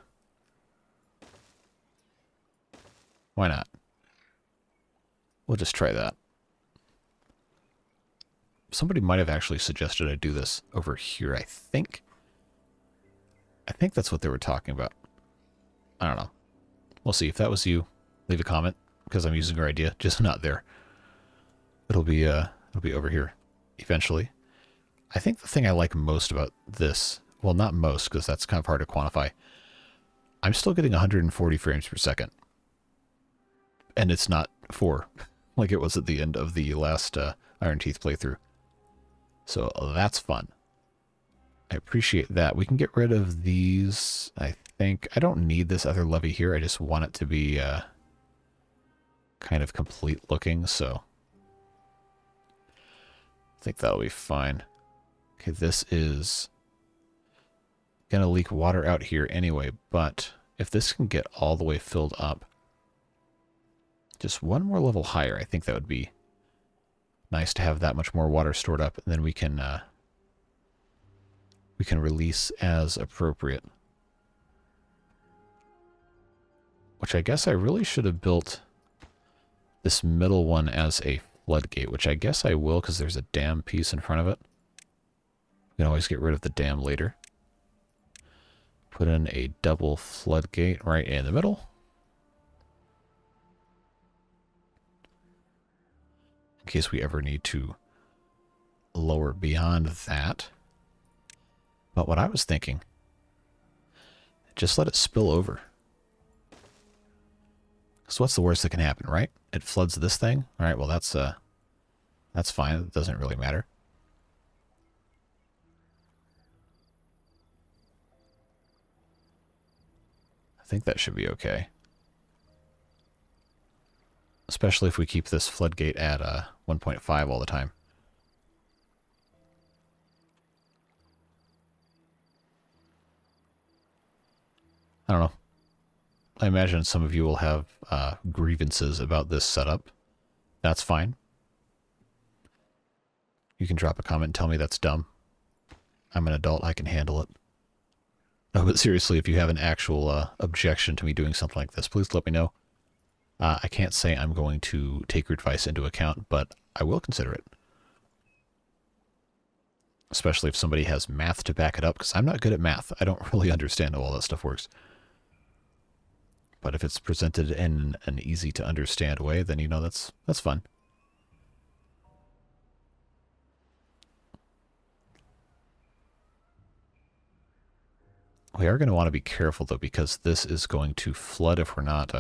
Why not? We'll just try that. Somebody might have actually suggested I do this over here, I think. I think that's what they were talking about. I don't know. We'll see. If that was you, leave a comment, because I'm using your idea, just not there. It'll be over here eventually. I think the thing I like most about this, well, not most, because that's kind of hard to quantify. I'm still getting 140 frames per second. And it's not 4, like it was at the end of the last Iron Teeth playthrough. So that's fun. I appreciate that. We can get rid of these, I think. I don't need this other levee here. I just want it to be kind of complete looking, so I think that'll be fine. Okay, this is going to leak water out here anyway, but if this can get all the way filled up, just one more level higher, I think that would be nice to have that much more water stored up, and then we can release as appropriate. Which I guess I really should have built this middle one as a floodgate, which I guess I will because there's a dam piece in front of it. We can always get rid of the dam later. Put in a double floodgate right in the middle. In case we ever need to lower beyond that. But what I was thinking, just let it spill over. So what's the worst that can happen, right? It floods this thing. All right, well that's fine. It doesn't really matter. I think that should be okay. Especially if we keep this floodgate at 1.5 all the time. I don't know. I imagine some of you will have grievances about this setup. That's fine. You can drop a comment and tell me that's dumb. I'm an adult. I can handle it. No, but seriously, if you have an actual objection to me doing something like this, please let me know. I can't say I'm going to take your advice into account, but I will consider it. Especially if somebody has math to back it up, because I'm not good at math. I don't really understand how all that stuff works. But if it's presented in an easy to understand way, then you know that's fun. We are going to want to be careful though, because this is going to flood if we're not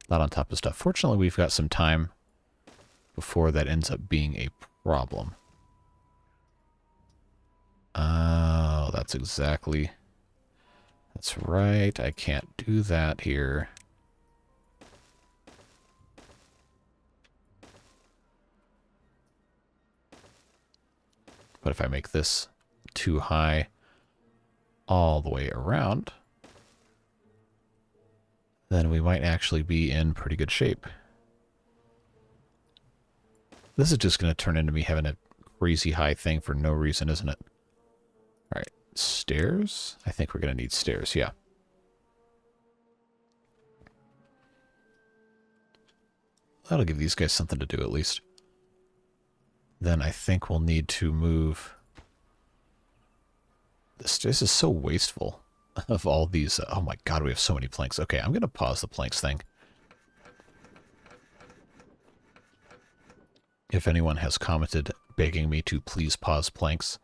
on top of stuff. Fortunately, we've got some time before that ends up being a problem. Oh, that's right. I can't do that here. But if I make this too high all the way around, then we might actually be in pretty good shape. This is just going to turn into me having a crazy high thing for no reason, isn't it? All right, stairs? I think we're going to need stairs, yeah. That'll give these guys something to do at least. Then I think we'll need to move... This is so wasteful of all these. Oh my god, we have so many planks. Okay, I'm going to pause the planks thing. if anyone has commented begging me to please pause planks,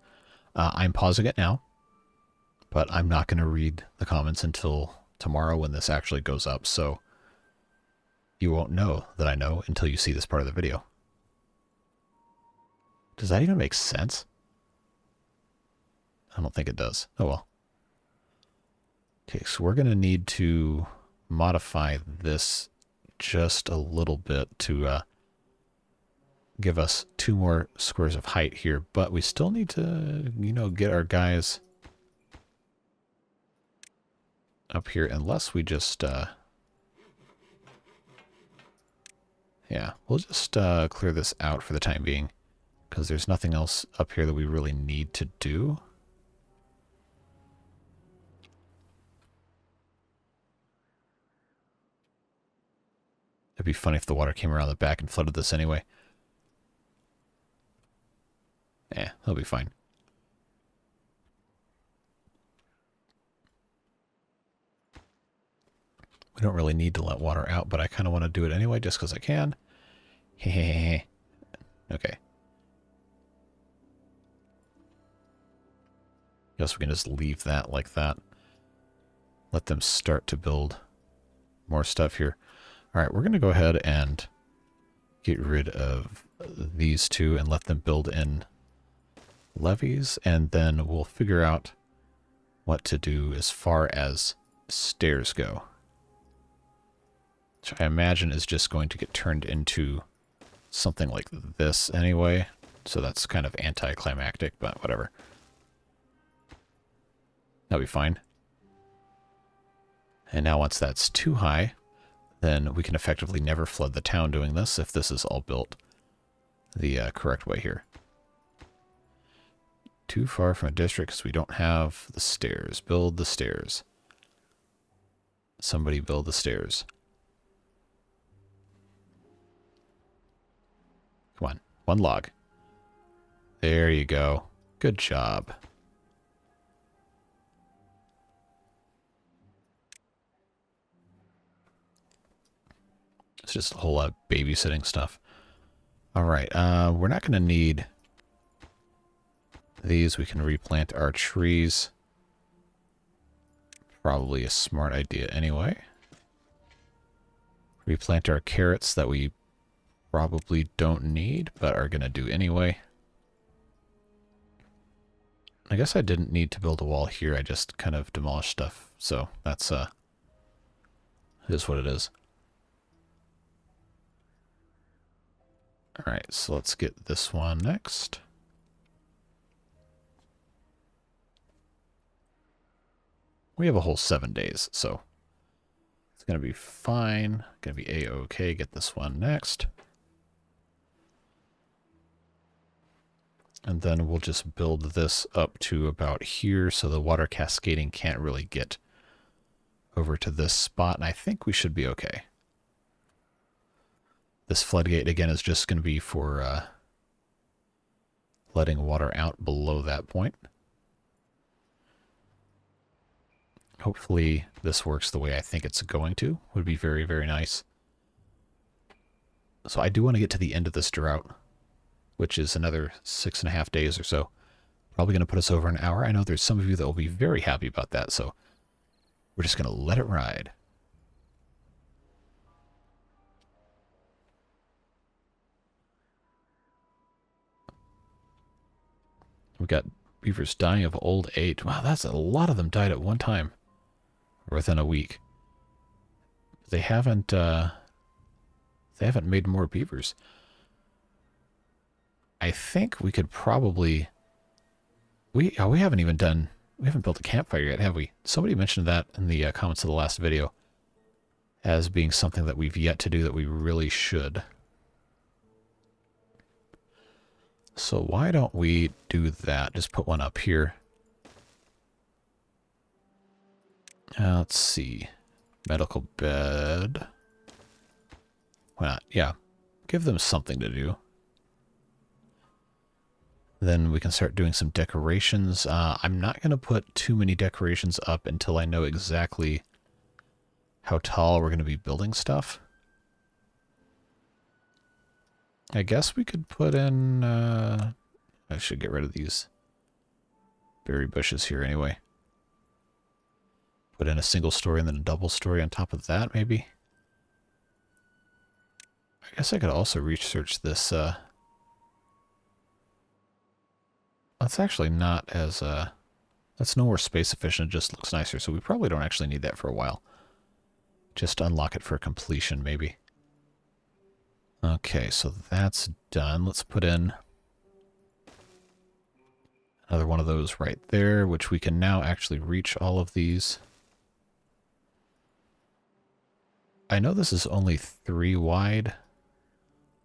I'm pausing it now, but I'm not going to read the comments until tomorrow when this actually goes up, so you won't know that I know until you see this part of the video. Does that even make sense? I don't think it does. Oh well. Okay, so we're going to need to modify this just a little bit to give us 2 more squares of height here, but we still need to, you know, get our guys up here, unless we just, yeah, we'll just clear this out for the time being, because there's nothing else up here that we really need to do. It'd be funny if the water came around the back and flooded this anyway. Yeah, that'll be fine. We don't really need to let water out, but I kind of want to do it anyway just because I can. Okay. Guess we can just leave that like that. Let them start to build more stuff here. All right, we're going to go ahead and get rid of these 2 and let them build in levees, and then we'll figure out what to do as far as stairs go. Which I imagine is just going to get turned into something like this anyway, so that's kind of anticlimactic, but whatever. That'll be fine. And now once that's too high, then we can effectively never flood the town doing this if this is all built the correct way here. Too far from a district because we don't have the stairs. Build the stairs. Somebody build the stairs. Come on, 1 log. There you go. Good job. It's just a whole lot of babysitting stuff. All right, we're not going to need these. We can replant our trees. Probably a smart idea anyway. Replant our carrots that we probably don't need, but are going to do anyway. I guess I didn't need to build a wall here. I just kind of demolished stuff. So that's, is what it is. All right, so let's get this one next. We have a whole 7 days, so it's going to be fine. Going to be a-okay. Get this one next. And then we'll just build this up to about here so the water cascading can't really get over to this spot, and I think we should be okay. This floodgate, again, is just going to be for letting water out below that point. Hopefully this works the way I think it's going to. Would be very, very nice. So I do want to get to the end of this drought, which is another 6.5 days or so. Probably going to put us over an hour. I know there's some of you that will be very happy about that, so we're just going to let it ride. We've got beavers dying of old age. Wow, that's a lot of them died at one time. Or within a week. They haven't made more beavers. I think we could probably... We haven't even done... We haven't built a campfire yet, have we? Somebody mentioned that in the comments of the last video as being something that we've yet to do that we really should. So why don't we do that? Just put one up here. Let's see. Medical bed. Why not? Yeah. Give them something to do. Then we can start doing some decorations. I'm not going to put too many decorations up until I know exactly how tall we're going to be building stuff. I guess we could put in, I should get rid of these berry bushes here anyway. Put in a single story and then a double story on top of that, maybe? I guess I could also research this, that's actually not as, that's no more space efficient, it just looks nicer, so we probably don't actually need that for a while. Just unlock it for completion, maybe. Okay, so that's done. Let's put in another one of those right there, which we can now actually reach all of these. I know this is only 3 wide.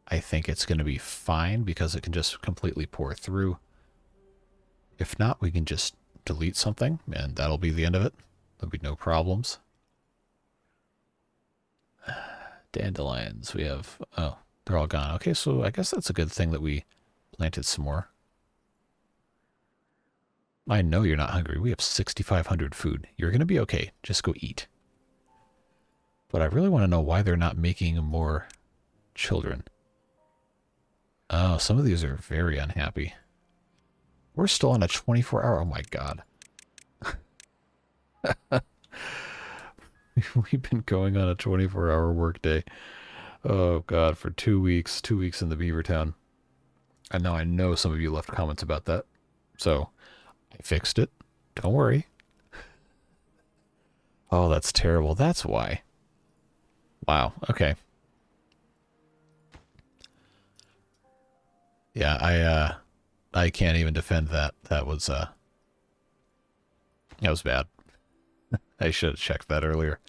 I think it's going to be fine because it can just completely pour through. If not, we can just delete something and that'll be the end of it. There'll be no problems. Dandelions, we have, oh, they're all gone. Okay, so I guess that's a good thing that we planted some more. I know you're not hungry. We have 6,500 food. You're going to be okay. Just go eat. But I really want to know why they're not making more children. Oh, some of these are very unhappy. We're still on a 24-hour... Oh, my God. We've been going on a 24-hour workday. Oh, God, for 2 weeks. 2 weeks in the Beaver Town. And now I know some of you left comments about that. So, I fixed it. Don't worry. Oh, that's terrible. That's why. Wow, okay. Yeah, I can't even defend that. That was bad. I should have checked that earlier.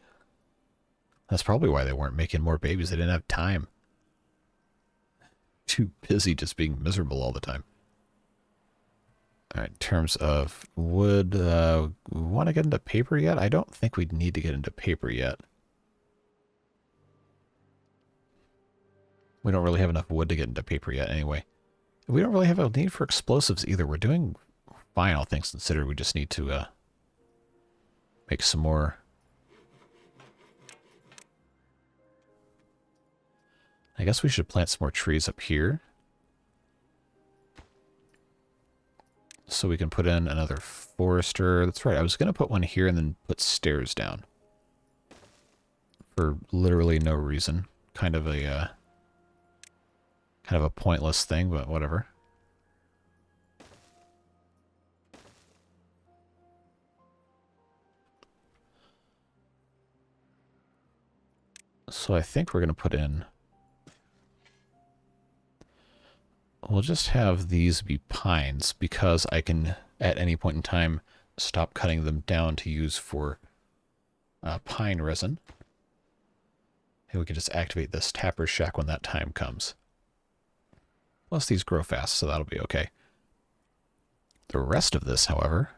That's probably why they weren't making more babies. They didn't have time. Too busy just being miserable all the time. All right, in terms of wood, we want to get into paper yet? I don't think we'd need to get into paper yet. We don't really have enough wood to get into paper yet anyway. We don't really have a need for explosives either. We're doing fine, all things considered. We just need to make some more. I guess we should plant some more trees up here. So we can put in another forester. That's right. I was going to put one here and then put stairs down. For literally no reason. Kind of a pointless thing, but whatever. So I think we're going to put in... We'll just have these be pines because I can, at any point in time, stop cutting them down to use for pine resin. And we can just activate this tapper's shack when that time comes. Plus these grow fast, so that'll be okay. The rest of this, however,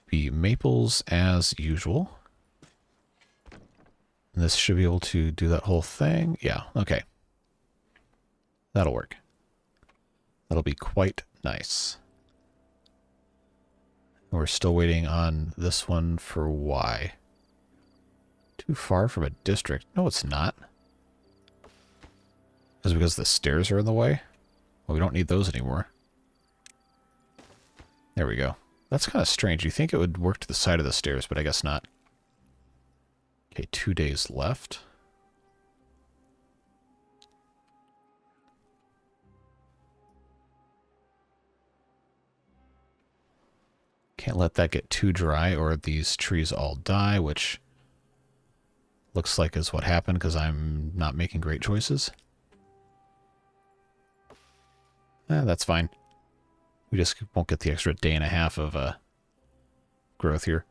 be maples as usual. And this should be able to do that whole thing. Yeah, okay. That'll work. That'll be quite nice. We're still waiting on this one for Y. Too far from a district. No, it's not. Is it because the stairs are in the way? Well, we don't need those anymore. There we go. That's kind of strange. You think it would work to the side of the stairs, but I guess not. Okay, 2 days left. Can't let that get too dry or these trees all die, which looks like is what happened because I'm not making great choices. That's fine. We just won't get the extra day and a half of growth here.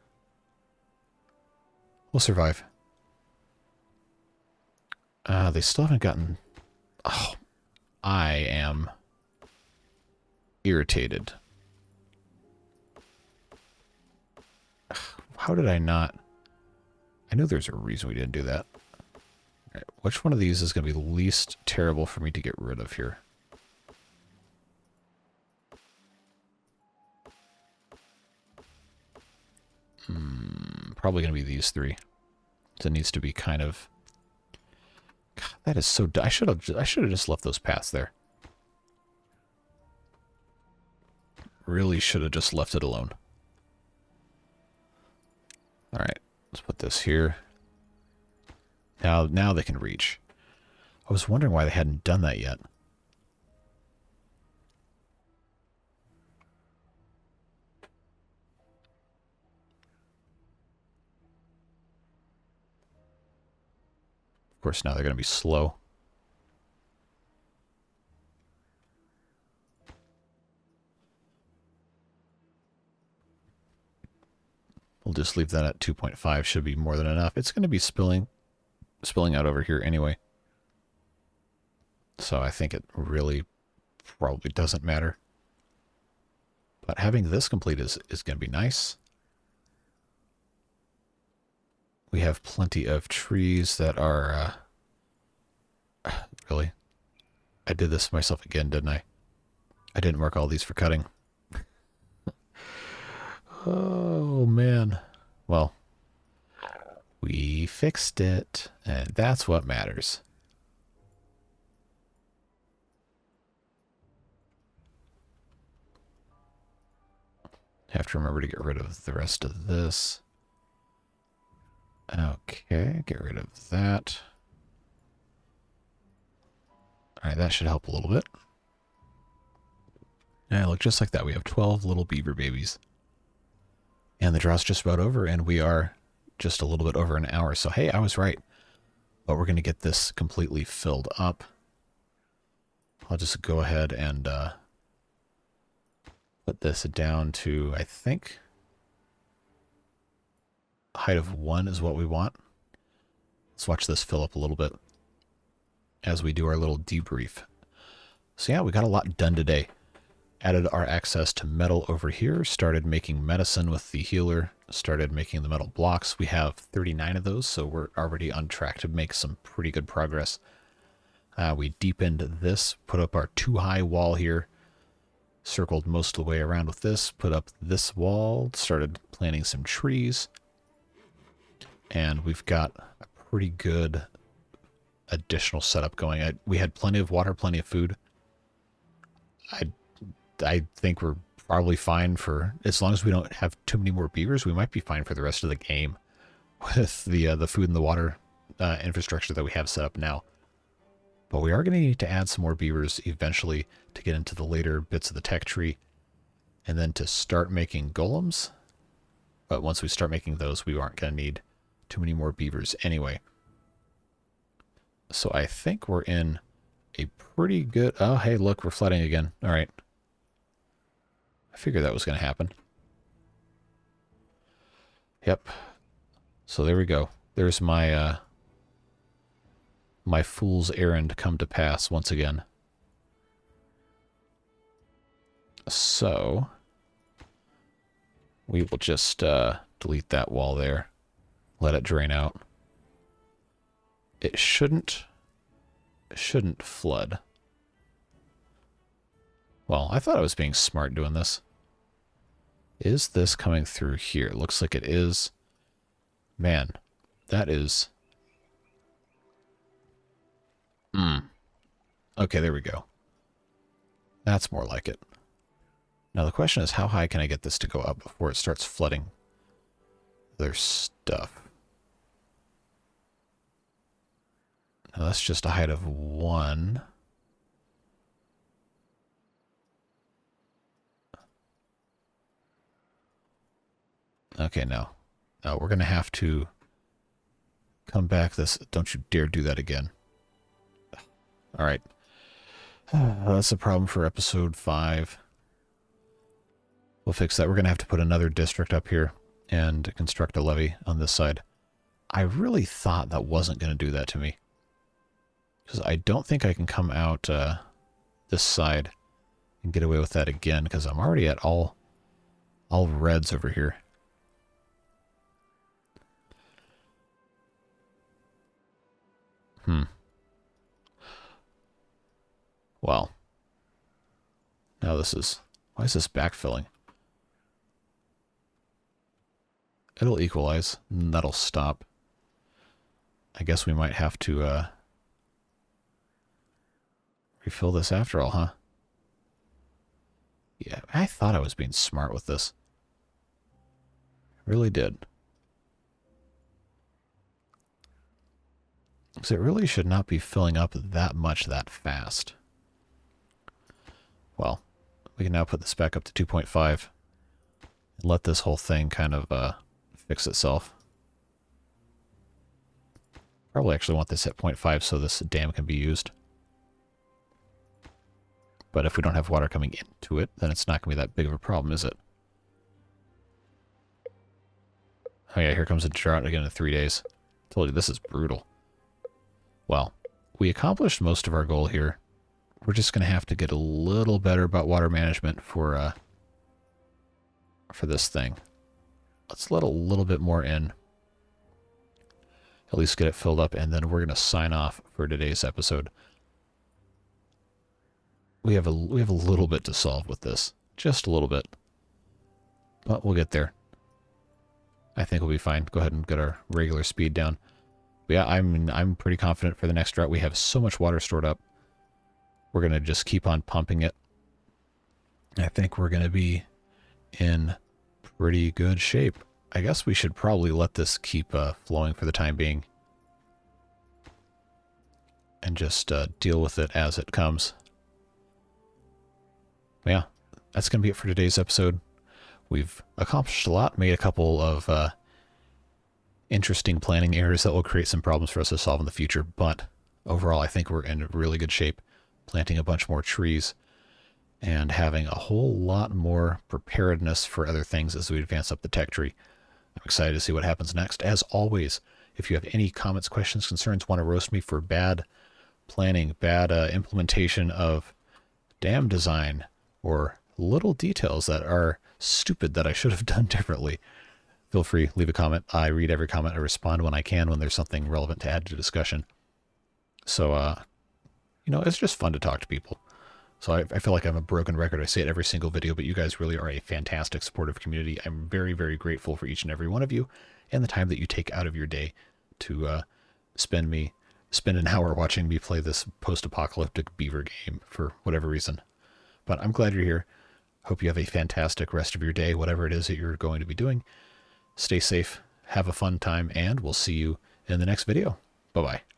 We'll survive. They still haven't gotten... Oh, I am irritated. How did I not... I knew there's a reason we didn't do that. All right, which one of these is going to be the least terrible for me to get rid of here? Probably going to be these three. So it needs to be kind of... God, That is so... I should have just left those paths there. Really should have just left it alone. Alright, let's put this here. Now they can reach. I was wondering why they hadn't done that yet. Of course, now they're going to be slow. We'll just leave that at 2.5. Should be more than enough. It's going to be spilling out over here anyway. So I think it really probably doesn't matter. But having this complete is going to be nice. We have plenty of trees that are... really? I did this myself again, didn't I? I didn't mark all these for cutting. Oh, man. Well, we fixed it, and that's what matters. Have to remember to get rid of the rest of this. Okay, get rid of that. Alright, that should help a little bit. Yeah, look, just like that, we have 12 little beaver babies. And the drought's just about over, and we are just a little bit over an hour. So, hey, I was right. But we're going to get this completely filled up. I'll just go ahead and put this down to, I think, height of 1 is what we want. Let's watch this fill up a little bit as we do our little debrief. So yeah, we got a lot done today. Added our access to metal over here, started making medicine with the healer, started making the metal blocks. We have 39 of those, so we're already on track to make some pretty good progress. We deepened this, put up our 2-high wall here, circled most of the way around with this, put up this wall, started planting some trees, and we've got a pretty good additional setup going. We had plenty of water, plenty of food. I think we're probably fine for, as long as we don't have too many more beavers, we might be fine for the rest of the game with the food and the water infrastructure that we have set up now. But we are going to need to add some more beavers eventually to get into the later bits of the tech tree, and then to start making golems. But once we start making those, we aren't going to need too many more beavers anyway. So I think we're in a pretty good... Oh, hey, look, we're flooding again. All right. I figured that was going to happen. Yep. So there we go. There's my my fool's errand come to pass once again. So we will just delete that wall there. Let it drain out. It shouldn't flood. Well, I thought I was being smart doing this. Is this coming through here? Looks like it is. Man, that is... Okay, there we go. That's more like it. Now the question is, how high can I get this to go up before it starts flooding their stuff? Now that's just a height of 1. Okay, no. No, we're going to have to come back this... Don't you dare do that again. All right. That's a problem for episode 5. We'll fix that. We're going to have to put another district up here and construct a levee on this side. I really thought that wasn't going to do that to me, because I don't think I can come out this side and get away with that again, because I'm already at all reds over here. Well, now this is... Why is this backfilling? It'll equalize, and that'll stop. I guess we might have to refill this after all, huh? Yeah, I thought I was being smart with this. I really did. Because it really should not be filling up that much that fast. Well, we can now put this back up to 2.5 and let this whole thing kind of fix itself. Probably actually want this at 0.5 so this dam can be used. But if we don't have water coming into it, then it's not going to be that big of a problem, is it? Oh yeah, here comes a drought again in 3 days. Told you, this is brutal. Well, we accomplished most of our goal here. We're just going to have to get a little better about water management for this thing. Let's let a little bit more in. At least get it filled up, and then we're going to sign off for today's episode. We have a little bit to solve with this. Just a little bit. But we'll get there. I think we'll be fine. Go ahead and get our regular speed down. But yeah, I'm pretty confident for the next drought. We have so much water stored up. We're going to just keep on pumping it. I think we're going to be in pretty good shape. I guess we should probably let this keep flowing for the time being. And just deal with it as it comes. Yeah, that's going to be it for today's episode. We've accomplished a lot, made a couple of interesting planning errors that will create some problems for us to solve in the future, but overall I think we're in really good shape, planting a bunch more trees and having a whole lot more preparedness for other things as we advance up the tech tree. I'm excited to see what happens next. As always, if you have any comments, questions, concerns, want to roast me for bad planning, bad implementation of dam design, or little details that are stupid that I should have done differently, feel free, leave a comment. I read every comment. I respond when I can when there's something relevant to add to discussion. So, you know, it's just fun to talk to people. So I feel like I'm a broken record. I say it every single video, but you guys really are a fantastic, supportive community. I'm very, very grateful for each and every one of you and the time that you take out of your day to spend an hour watching me play this post-apocalyptic beaver game for whatever reason. But I'm glad you're here. Hope you have a fantastic rest of your day, whatever it is that you're going to be doing. Stay safe, have a fun time, and we'll see you in the next video. Bye-bye.